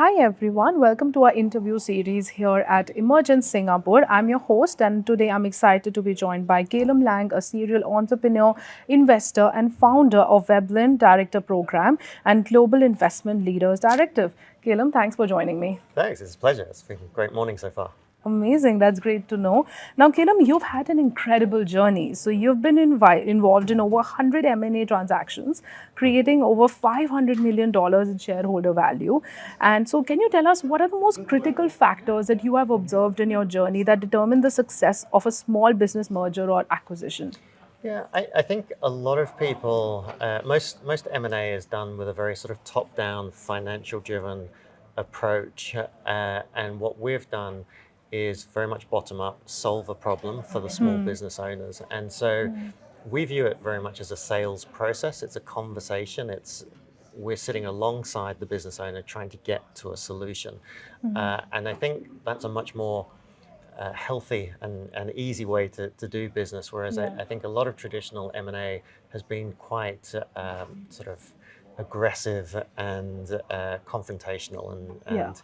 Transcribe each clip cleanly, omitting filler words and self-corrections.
Hi everyone, welcome to our interview series here at Emergence Singapore. I'm your host and today I'm excited to be joined by Callum Laing, a serial entrepreneur, investor and founder of Veblen Director Program and Global Investment Leaders Directive. Callum, thanks for joining me. Thanks, it's a pleasure. It's been a great morning so far. Amazing. That's great to know. Now, Callum, you've had an incredible journey. So you've been involved in over 100 M&A transactions, creating over $500 million in shareholder value. And so can you tell us what are the most critical factors that you have observed in your journey that determine the success of a small business merger or acquisition? Yeah, I think a lot of people, most M&A is done with a very sort of top-down, financial-driven approach. And what we've done is very much bottom-up, solve a problem for the small business owners. And so we view it very much as a sales process. It's a conversation. We're sitting alongside the business owner trying to get to a solution. And I think that's a much more healthy and easy way to do business, whereas I think a lot of traditional M&A has been quite sort of aggressive and confrontational, and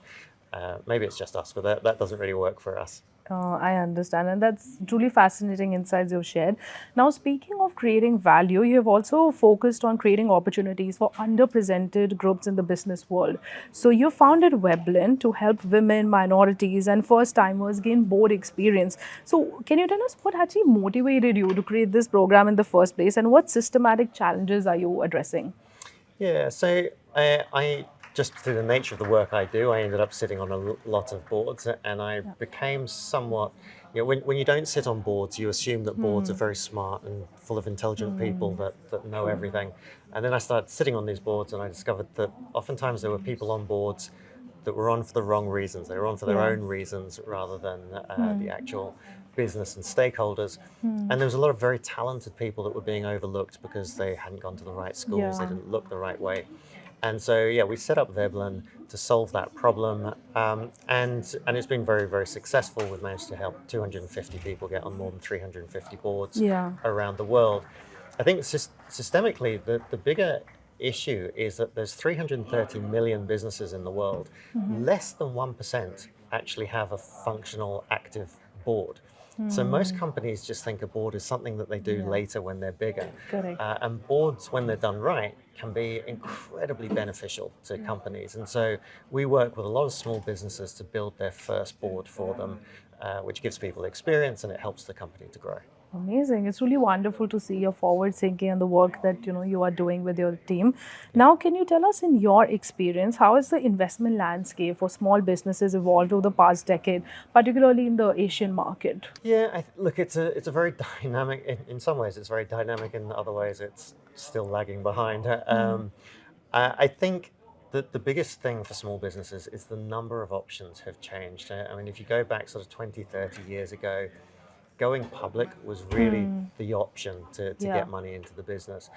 maybe it's just us, but that doesn't really work for us. I understand, and that's truly fascinating insights you've shared. Now, speaking of creating value, you have also focused on creating opportunities for underrepresented groups in the business world. So, you founded Weblen to help women, minorities, and first timers gain board experience. So, can you tell us what actually motivated you to create this program in the first place, and what systematic challenges are you addressing? Yeah, so I just through the nature of the work I do, I ended up sitting on a lot of boards, and I became somewhat, when you don't sit on boards, you assume that boards are very smart and full of intelligent people that know everything. And then I started sitting on these boards, and I discovered that oftentimes there were people on boards that were on for the wrong reasons. They were on for their own reasons rather than the actual business and stakeholders. And there was a lot of very talented people that were being overlooked because they hadn't gone to the right schools, they didn't look the right way. And so, yeah, we set up Veblen to solve that problem, and it's been very, very successful. We've managed to help 250 people get on more than 350 boards around the world. I think systemically, the bigger issue is that there's 330 million businesses in the world. Less than 1% actually have a functional, active board. So most companies just think a board is something that they do later when they're bigger. Correct. And boards, when they're done right, can be incredibly beneficial to companies. And so we work with a lot of small businesses to build their first board for them, which gives people experience and it helps the company to grow. Amazing. It's really wonderful to see your forward thinking and the work that you are doing with your team. Now, can you tell us in your experience how has the investment landscape for small businesses evolved over the past decade, particularly in the Asian market? Yeah, look, it's a very dynamic. In some ways, it's very dynamic. In other ways, it's still lagging behind. I think that the biggest thing for small businesses is the number of options have changed. I mean, if you go back sort of 20, 30 years ago, going public was really the option to get money into the business.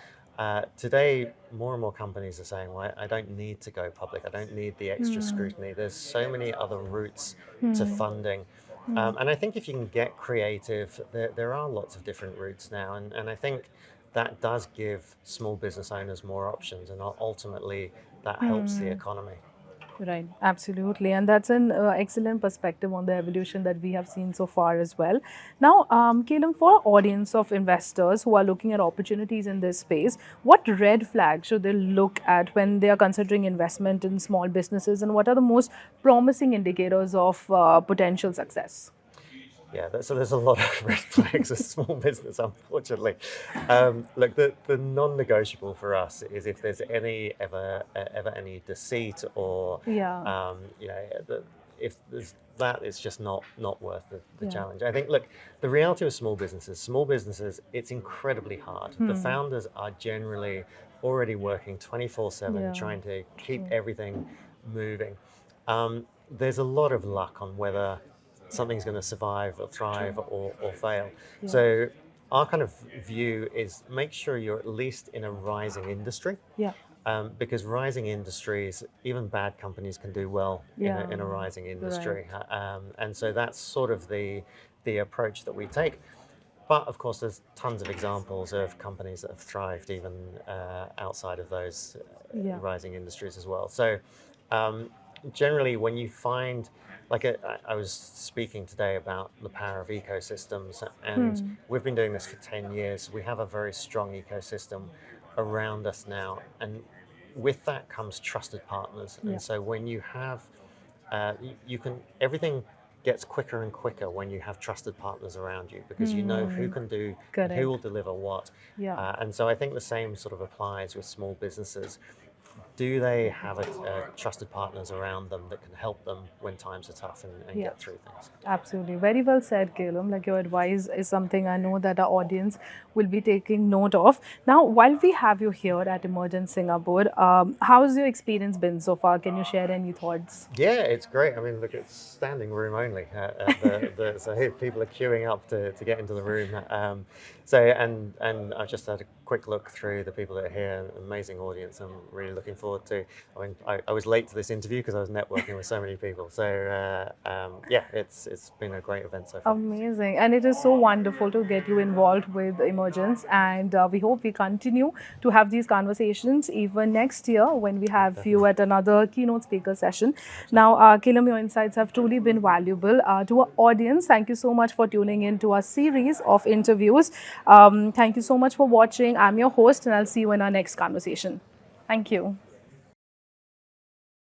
Today, more and more companies are saying, well, I don't need to go public. I don't need the extra scrutiny. There's so many other routes to funding. And I think if you can get creative, there are lots of different routes now. And I think that does give small business owners more options. And ultimately, that helps the economy. Right, absolutely. And that's an excellent perspective on the evolution that we have seen so far as well. Now, Caleb, for our audience of investors who are looking at opportunities in this space, what red flags should they look at when they are considering investment in small businesses, and what are the most promising indicators of potential success? Yeah, so there's a lot of red flags as a small business, unfortunately. Look, the non-negotiable for us is if there's ever any deceit or Yeah. if there's that, it's just not worth the challenge. I think, look, the reality of small businesses, it's incredibly hard. The founders are generally already working 24/7, trying to keep everything moving. There's a lot of luck on whether something's going to survive or thrive or fail. So our kind of view is make sure you're at least in a rising industry. Yeah. Because rising industries, even bad companies can do well in a rising industry. And so that's sort of the approach that we take. But of course, there's tons of examples of companies that have thrived even outside of those rising industries as well. So generally, when you find, like, I was speaking today about the power of ecosystems, and we've been doing this for 10 years. We have a very strong ecosystem around us now, and with that comes trusted partners. Yeah. And so when you have, you can, everything gets quicker and quicker when you have trusted partners around you, because you know who can do and who will Correct. deliver what. Yeah. And so I think the same sort of applies with small businesses. Do they have trusted partners around them that can help them when times are tough, and Yeah. get through things? Absolutely. Very well said, Calum. Like, your advice is something I know that our audience will be taking note of. Now, while we have you here at Emergence Singapore, how's your experience been so far? Can you share any thoughts? Yeah, it's great. I mean, look, it's standing room only. So here people are queuing up to get into the room. And I've just had a quick look through the people that are here. Amazing audience. I'm really looking forward to. I mean, I was late to this interview because I was networking with so many people. So yeah, it's been a great event so far. Amazing. And it is so wonderful to get you involved with Emergence. And we hope we continue to have these conversations even next year when we have you at another keynote speaker session. Now, Kilam, your insights have truly been valuable. To our audience, thank you so much for tuning in to our series of interviews. Thank you so much for watching. I'm your host, and I'll see you in our next conversation. Thank you.